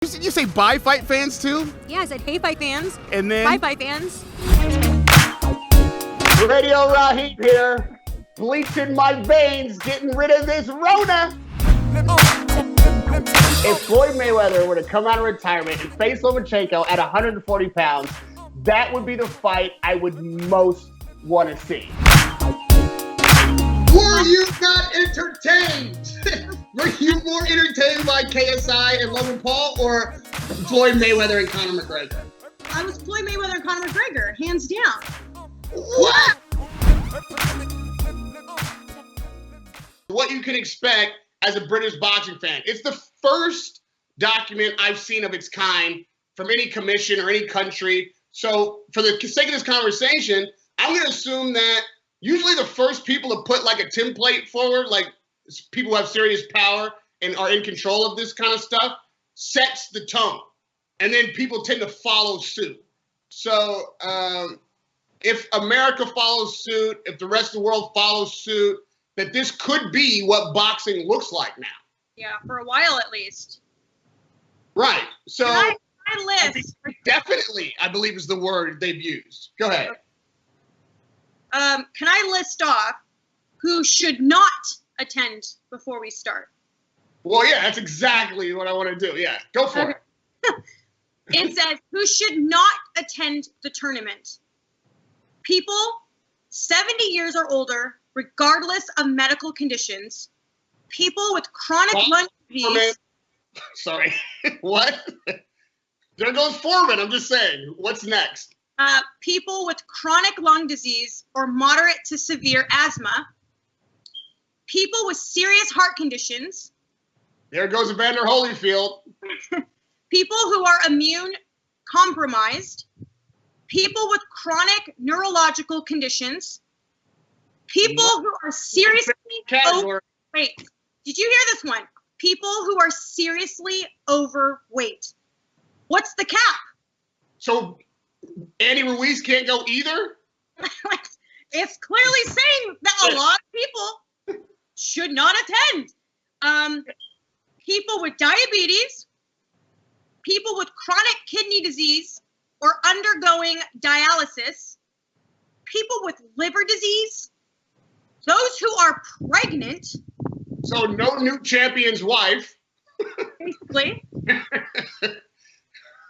You say bye fight fans too? Yeah, I said hey fight fans. And then bye fight fans. Radio Rahim here, bleaching my veins, getting rid of this Rona. If Floyd Mayweather were to come out of retirement and face Lomachenko at 140 pounds, that would be the fight I would most want to see. Were you not entertained? Were you more entertained by KSI and Logan Paul or Floyd Mayweather and Conor McGregor? I was Floyd Mayweather and Conor McGregor, hands down. What? What you can expect as a British boxing fan. It's the first document I've seen of its kind from any commission or any country. So for the sake of this conversation, I'm going to assume that usually the first people to put like a template forward, like people who have serious power and are in control of this kind of stuff, sets the tone. And then people tend to follow suit. So if America follows suit, if the rest of the world follows suit, that this could be what boxing looks like now. Yeah, for a while at least. Right. So Can I list? definitely, I believe is the word they've used. Go ahead. Can I list off who should not attend before we start? Well, yeah, that's exactly what I want to do. Yeah, go for it. It says who should not attend the tournament. People 70 years or older, regardless of medical conditions. People with chronic lung disease. Sorry. What? There goes Foreman. I'm just saying. What's next? People with chronic lung disease or moderate to severe asthma. People with serious heart conditions. There goes Evander Holyfield. People who are immune compromised. People with chronic neurological conditions. People who are seriously overweight. Did you hear this one? People who are seriously overweight. What's the cap? So Andy Ruiz can't go either? It's clearly saying that a lot of people should not attend. People with diabetes, people with chronic kidney disease or undergoing dialysis, people with liver disease, those who are pregnant. So no new champion's wife. Basically.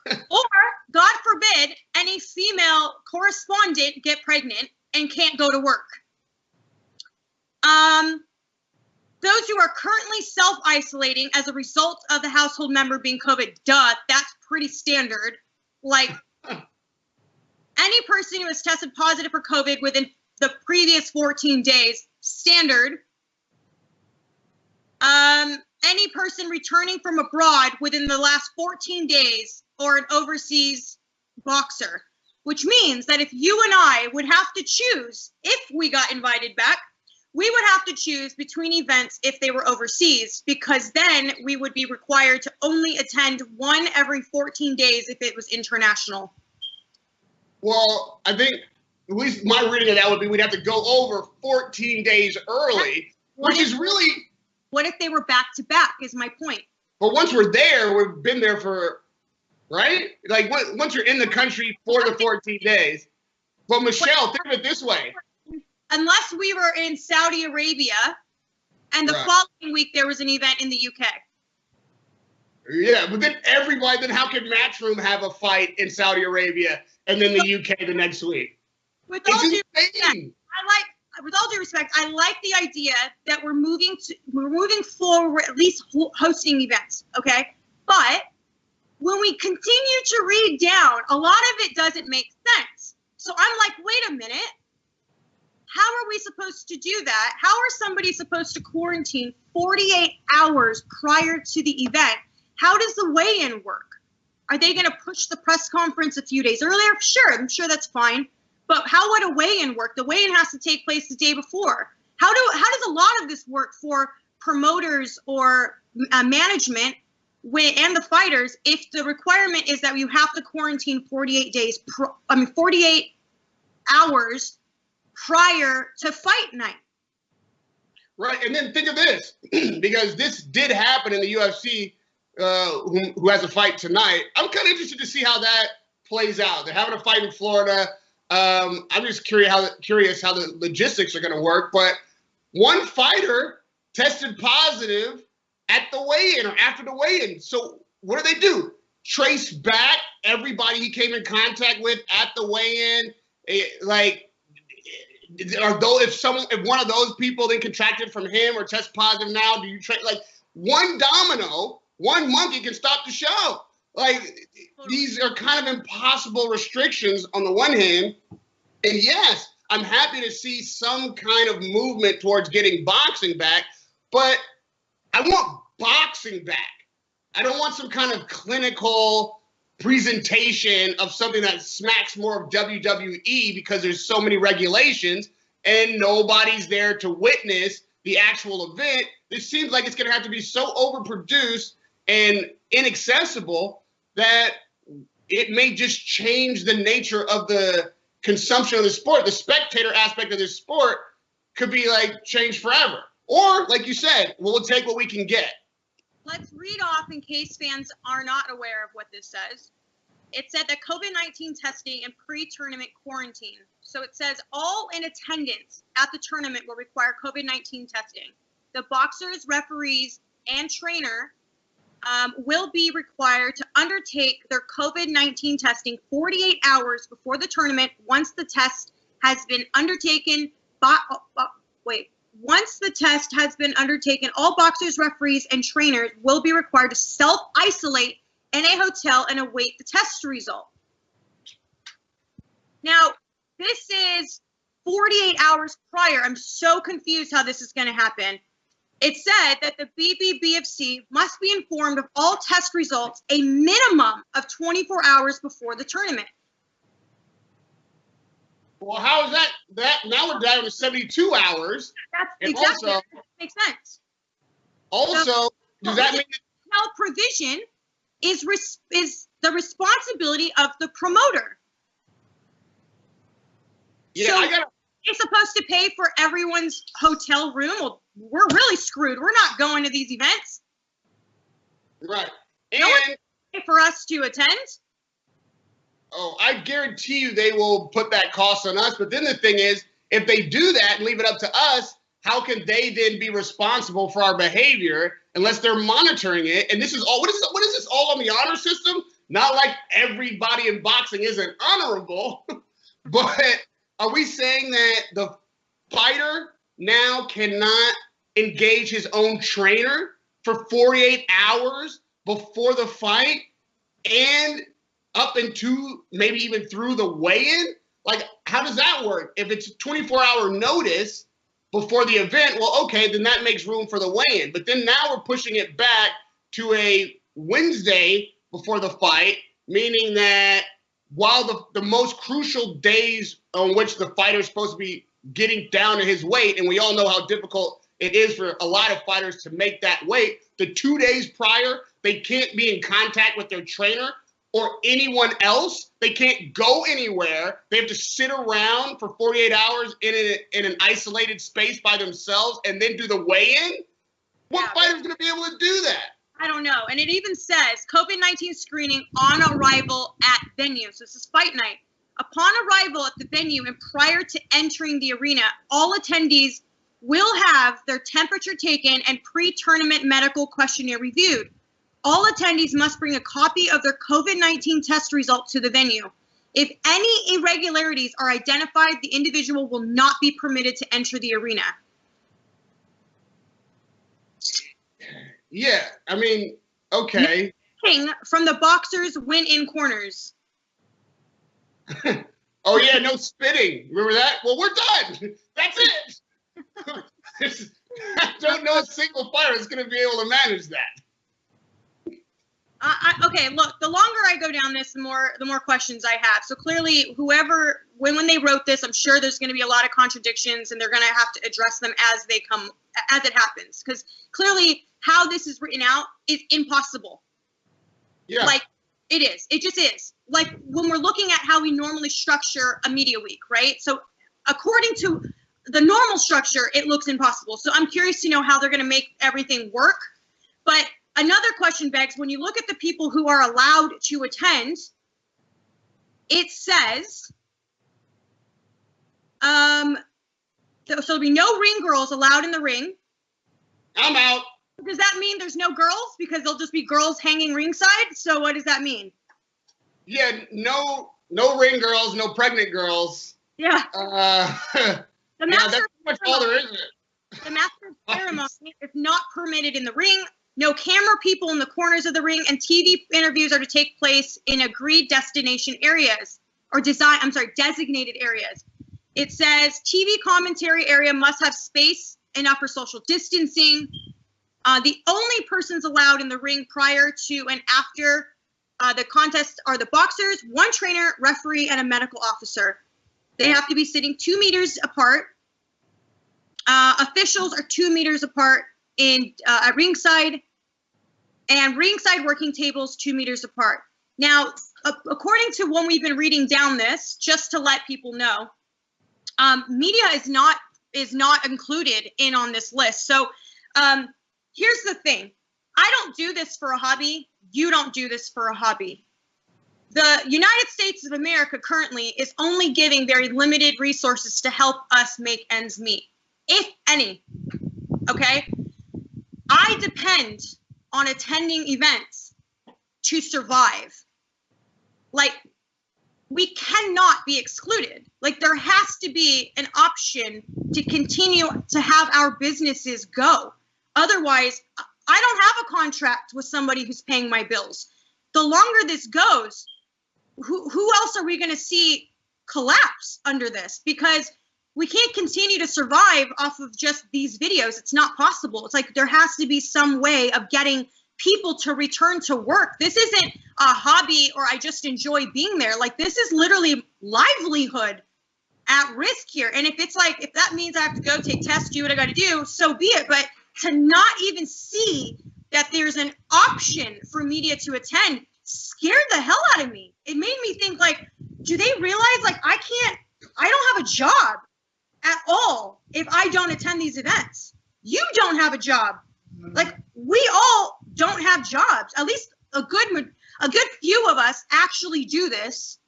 Or, God forbid, any female correspondent get pregnant and can't go to work. Those who are currently self-isolating as a result of the household member being COVID, that's pretty standard. Like, any person who has tested positive for COVID within the previous 14 days, standard. Any person returning from abroad within the last 14 days or an overseas boxer, which means that if you and I would have to choose, if we got invited back, we would have to choose between events if they were overseas, because then we would be required to only attend one every 14 days if it was international. Well, I think, at least my reading of that would be we'd have to go over 14 days early, which is really... What if they were back-to-back is my point. But once we're there, we've been there for, right? Like, once you're in the country for the 14 days. But Michelle, think of it this way. Unless we were in Saudi Arabia, and the following week there was an event in the UK. Yeah, but then then how can Matchroom have a fight in Saudi Arabia and then the UK the next week? With all due respect, I like the idea that we're moving forward, at least hosting events, okay? But when we continue to read down, a lot of it doesn't make sense. So I'm like, wait a minute. How are we supposed to do that? How are somebody supposed to quarantine 48 hours prior to the event? How does the weigh-in work? Are they going to push the press conference a few days earlier? Sure, I'm sure that's fine. But how would a weigh-in work? The weigh-in has to take place the day before. How does a lot of this work for promoters or management and the fighters if the requirement is that you have to quarantine 48 hours prior to fight night? Right, and then think of this, because this did happen in the UFC who has a fight tonight. I'm kind of interested to see how that plays out. They're having a fight in Florida. I'm just curious how the logistics are going to work. But one fighter tested positive at the weigh-in or after the weigh-in. So what do? Trace back everybody he came in contact with at the weigh-in? If one of those people then contracted from him or test positive now, do you one domino, one monkey can stop the show? These are kind of impossible restrictions on the one hand. And yes, I'm happy to see some kind of movement towards getting boxing back, but I want boxing back. I don't want some kind of clinical presentation of something that smacks more of WWE because there's so many regulations and nobody's there to witness the actual event. This seems like it's going to have to be so overproduced and inaccessible that it may just change the nature of the consumption of the sport. The spectator aspect of this sport could be changed forever. Or, like you said, we'll take what we can get. Let's read off in case fans are not aware of what this says. It said that COVID-19 testing and pre-tournament quarantine. So it says all in attendance at the tournament will require COVID-19 testing. The boxers, referees, and trainer will be required to undertake their COVID-19 testing 48 hours before the tournament once the test has been undertaken. Once the test has been undertaken, all boxers, referees, and trainers will be required to self-isolate in a hotel and await the test result. Now, this is 48 hours prior. I'm so confused how this is going to happen. It said that the BBBFC must be informed of all test results a minimum of 24 hours before the tournament. Well, how is that? Now we're down to 72 hours. That's and exactly. Also, that makes sense. Also, does that mean health provision is the responsibility of the promoter? Yeah, so it's supposed to pay for everyone's hotel room. Well, we're really screwed. We're not going to these events. Right. No one pay for us to attend. Oh, I guarantee you they will put that cost on us. But then the thing is, if they do that and leave it up to us, how can they then be responsible for our behavior unless they're monitoring it? And this is all, what is this all on the honor system? Not like everybody in boxing isn't honorable, but are we saying that the fighter now cannot engage his own trainer for 48 hours before the fight and up into maybe even through the weigh-in? How does that work? If it's a 24-hour notice before the event, well, okay, then that makes room for the weigh-in. But then now we're pushing it back to a Wednesday before the fight, meaning that while the most crucial days on which the fighter is supposed to be getting down to his weight, and we all know how difficult it is for a lot of fighters to make that weight, the 2 days prior, they can't be in contact with their trainer or anyone else. They can't go anywhere. They have to sit around for 48 hours in an isolated space by themselves and then do the weigh-in? What fighter's going to be able to do that? I don't know. And it even says COVID-19 screening on arrival at venue. So this is fight night. Upon arrival at the venue and prior to entering the arena, all attendees will have their temperature taken and pre-tournament medical questionnaire reviewed. All attendees must bring a copy of their COVID-19 test results to the venue. If any irregularities are identified, the individual will not be permitted to enter the arena. Yeah, I mean, okay. From the boxers win-in corners. Oh, yeah, no spitting. Remember that? Well, we're done. That's it. I don't know a single fighter that's going to be able to manage that. Okay, look, the longer I go down this, the more questions I have. So clearly, whoever, when they wrote this, I'm sure there's going to be a lot of contradictions, and they're going to have to address them as they come, as it happens. Because clearly, how this is written out is impossible. Yeah. It is. It just is. When we're looking at how we normally structure a media week, right? So according to the normal structure, it looks impossible. So I'm curious to know how they're going to make everything work. But another question begs, when you look at the people who are allowed to attend, it says, so there'll be no ring girls allowed in the ring. I'm out. Does that mean there's no girls? Because there'll just be girls hanging ringside? So what does that mean? Yeah, no ring girls, no pregnant girls. Yeah. Yeah, that's pretty much all there is. The master of ceremony is not permitted in the ring. No camera people in the corners of the ring, and TV interviews are to take place in agreed destination areas or designated areas. It says TV commentary area must have space enough for social distancing. The only persons allowed in the ring prior to and after the contest are the boxers, one trainer, referee, and a medical officer. They have to be sitting 2 meters apart. Officials are 2 meters apart at ringside, and ringside working tables 2 meters apart. Now, according to when we've been reading down this, just to let people know, media is not included in on this list. So here's the thing. I don't do this for a hobby. You don't do this for a hobby. The United States of America currently is only giving very limited resources to help us make ends meet, if any. Okay? I depend on attending events to survive. Like, we cannot be excluded. Like, there has to be an option to continue to have our businesses go. Otherwise, I don't have a contract with somebody who's paying my bills. The longer this goes, who else are we going to see collapse under this? Because we can't continue to survive off of just these videos. It's not possible. It's like there has to be some way of getting people to return to work. This isn't a hobby or I just enjoy being there. Like, this is literally livelihood at risk here. And if that means I have to go take tests, do what I got to do, so be it. But to not even see that there's an option for media to attend scared the hell out of me. It made me think, like, do they realize, like, I don't have a job at all if I don't attend these events? You don't have a job. Like, we all don't have jobs. At least a good few of us actually do this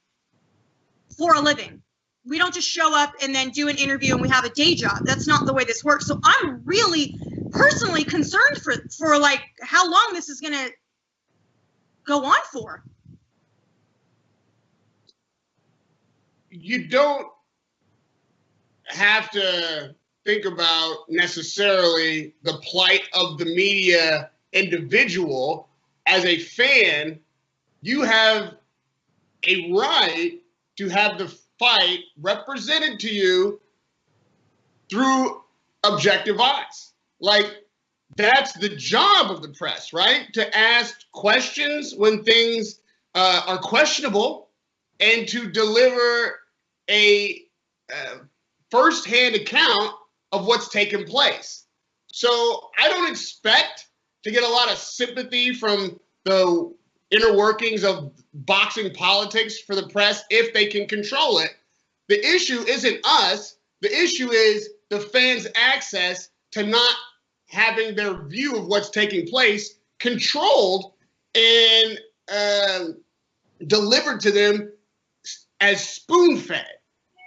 for a living. We don't just show up and then do an interview and we have a day job. That's not the way this works. So I'm really personally concerned for like how long this is going to go on for. You don't have to think about necessarily the plight of the media individual. As a fan, you have a right to have the fight represented to you through objective eyes. Like, that's the job of the press, right? To ask questions when things are questionable and to deliver a first-hand account of what's taken place. So I don't expect to get a lot of sympathy from the inner workings of boxing politics for the press if they can control it. The issue isn't us. The issue is the fans' access to not having their view of what's taking place controlled and delivered to them as spoon-fed.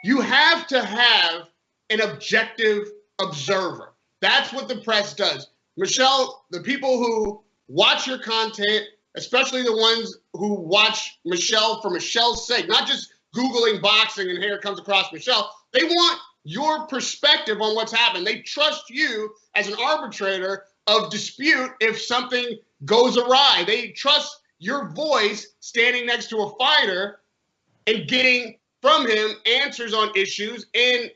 You have to have an objective observer. That's what the press does. Michelle, the people who watch your content, especially the ones who watch Michelle for Michelle's sake, not just Googling boxing and here comes across Michelle, they want your perspective on what's happened. They trust you as an arbitrator of dispute if something goes awry. They trust your voice standing next to a fighter and getting from him answers on issues and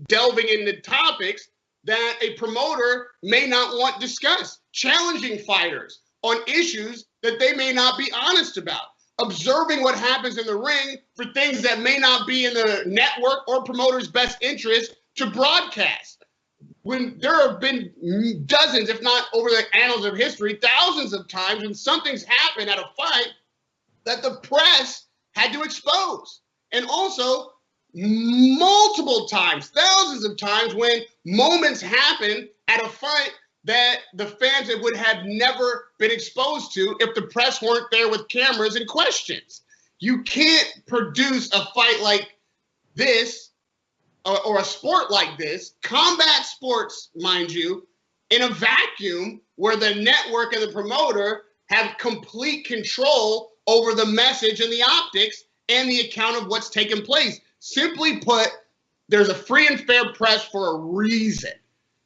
delving into topics that a promoter may not want discussed, challenging fighters on issues that they may not be honest about, observing what happens in the ring for things that may not be in the network or promoter's best interest to broadcast. When there have been dozens, if not over the annals of history, thousands of times when something's happened at a fight that the press had to expose. And also multiple times, thousands of times when moments happen at a fight that the fans would have never been exposed to if the press weren't there with cameras and questions. You can't produce a fight like this or a sport like this, combat sports, mind you, in a vacuum where the network and the promoter have complete control over the message and the optics and the account of what's taken place. Simply put, there's a free and fair press for a reason.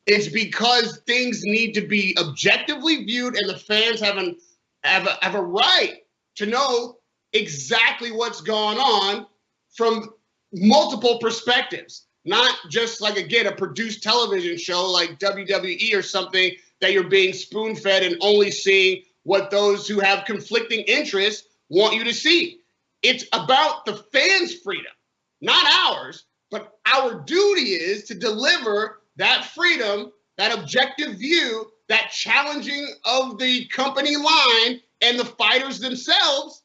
It's because things need to be objectively viewed, and the fans have a right to know exactly what's going on from multiple perspectives. Not just like, again, a produced television show like WWE or something that you're being spoon-fed and only seeing what those who have conflicting interests want you to see. It's about the fans' freedom, not ours, but our duty is to deliver that freedom, that objective view, that challenging of the company line and the fighters themselves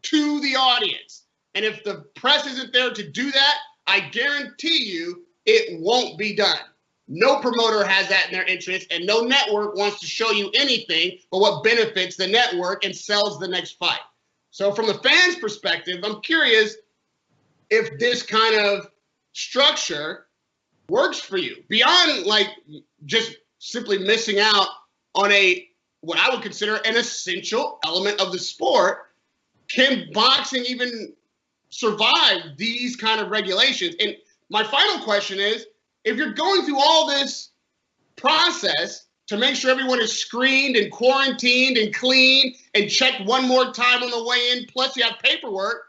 to the audience. And if the press isn't there to do that, I guarantee you it won't be done. No promoter has that in their interest, and no network wants to show you anything but what benefits the network and sells the next fight. So from the fans' perspective, I'm curious if this kind of structure works for you beyond like just simply missing out on what I would consider an essential element of the sport. Can boxing even survive these kind of regulations? And my final question is, if you're going through all this process to make sure everyone is screened and quarantined and clean and checked one more time on the way in, plus you have paperwork,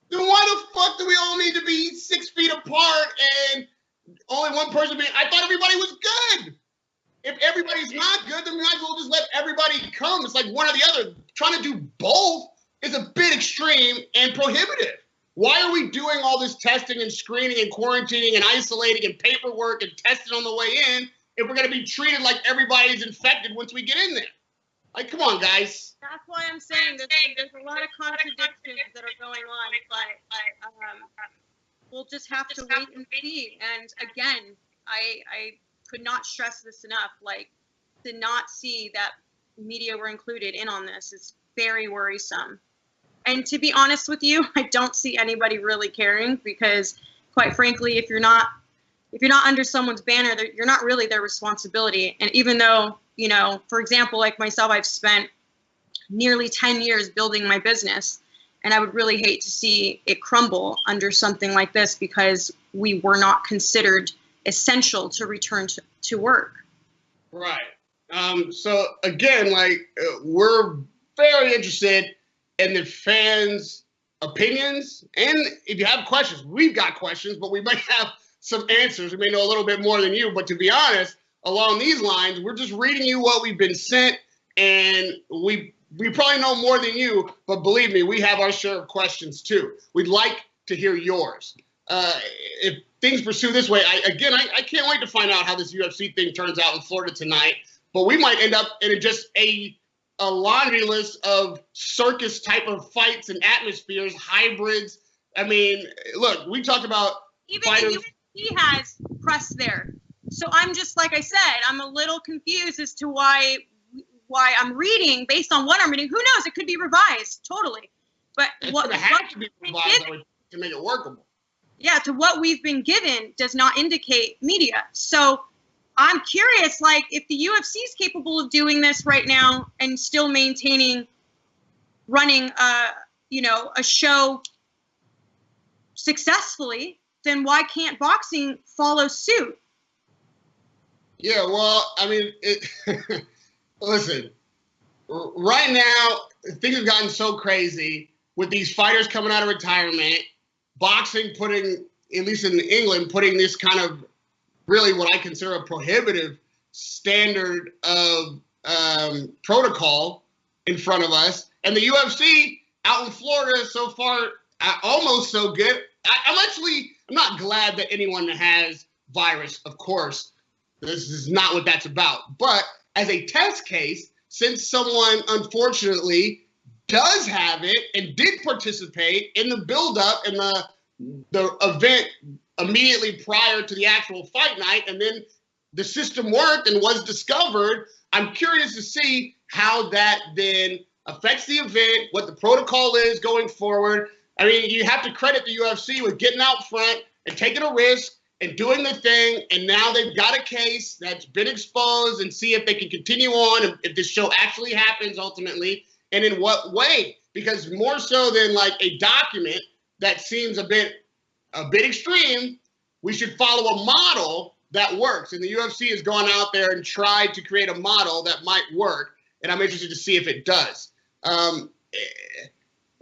then why the fuck do we all need to be 6 feet apart and only one person being? I thought everybody was good. If everybody's not good, then we might as well just let everybody come. It's like one or the other. Trying to do both is a bit extreme and prohibitive. Why are we doing all this testing and screening and quarantining and isolating and paperwork and testing on the way in if we're going to be treated like everybody's infected once we get in there? Like, come on, guys. That's why I'm saying that there's a lot of contradictions that are going on, but we'll just have to wait and see. And again, I could not stress this enough. Like, to not see that media were included in on this is very worrisome. And to be honest with you, I don't see anybody really caring because, quite frankly, if you're not under someone's banner, you're not really their responsibility. And even though, you know, for example, like myself, I've spent nearly 10 years building my business, and I would really hate to see it crumble under something like this because we were not considered essential to return to work. Right. So again, like we're very interested in the fans' opinions, and if you have questions, we've got questions, but we might have some answers. We may know a little bit more than you, but to be honest, along these lines, we're just reading you what we've been sent, and we probably know more than you, but believe me, we have our share of questions too. We'd like to hear yours. If things pursue this way, I can't wait to find out how this UFC thing turns out in Florida tonight, but we might end up in just a laundry list of circus type of fights and atmospheres, hybrids. I mean, look, we talked about even fighters. the UFC has press there. So I'm just, like I said, I'm a little confused as to why I'm reading based on what I'm reading. Who knows? It could be revised, totally. But It's what going to have to be revised to make it workable. Yeah, to what we've been given does not indicate media. So I'm curious, like, if the UFC is capable of doing this right now and still running a show successfully, then why can't boxing follow suit? Yeah, well, I mean, listen, right now, things have gotten so crazy with these fighters coming out of retirement, boxing putting, at least in England, putting this kind of really what I consider a prohibitive standard of protocol in front of us. And the UFC out in Florida so far, almost so good. I'm not glad that anyone has virus, of course. This is not what that's about. But as a test case, since someone unfortunately does have it and did participate in the buildup and the event immediately prior to the actual fight night, and then the system worked and was discovered. I'm curious to see how that then affects the event, what the protocol is going forward. I mean, you have to credit the UFC with getting out front and taking a risk and doing the thing. And now they've got a case that's been exposed, and see if they can continue on, and if this show actually happens ultimately, and in what way. Because more so than like a document that seems a bit extreme, we should follow a model that works. And the UFC has gone out there and tried to create a model that might work. And I'm interested to see if it does.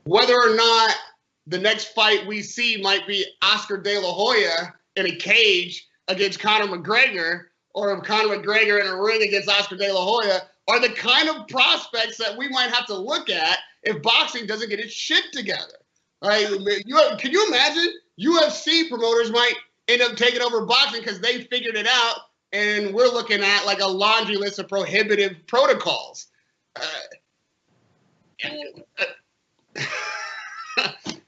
Whether or not the next fight we see might be Oscar De La Hoya in a cage against Conor McGregor, or Conor McGregor in a ring against Oscar De La Hoya, are the kind of prospects that we might have to look at if boxing doesn't get its shit together. Right? Can you imagine? UFC promoters might end up taking over boxing because they figured it out, and we're looking at like a laundry list of prohibitive protocols.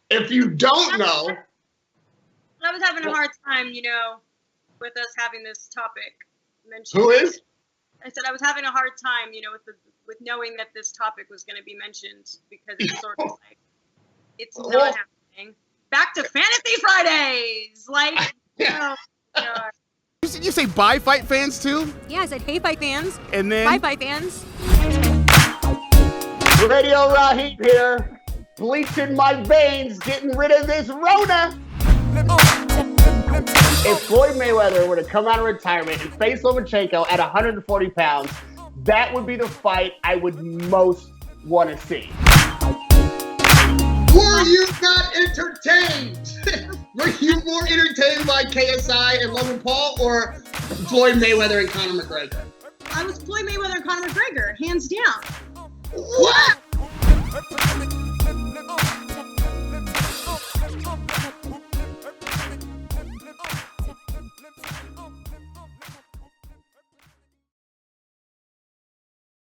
If you don't know, I was having a hard time, with us having this topic mentioned. Who is? I said I was having a hard time, with knowing that this topic was going to be mentioned, because it's sort of like it's not happening. Back to Fantasy Fridays, like You say bye fight fans too? Yeah, I said hey fight fans. And then Bye fight fans. Radio Rahim here, bleaching my veins, getting rid of this Rona. If Floyd Mayweather were to come out of retirement and face Lomachenko at 140 pounds, that would be the fight I would most want to see. Were you not entertained? Were you more entertained by KSI and Logan Paul, or Floyd Mayweather and Conor McGregor? I was Floyd Mayweather and Conor McGregor, hands down. What?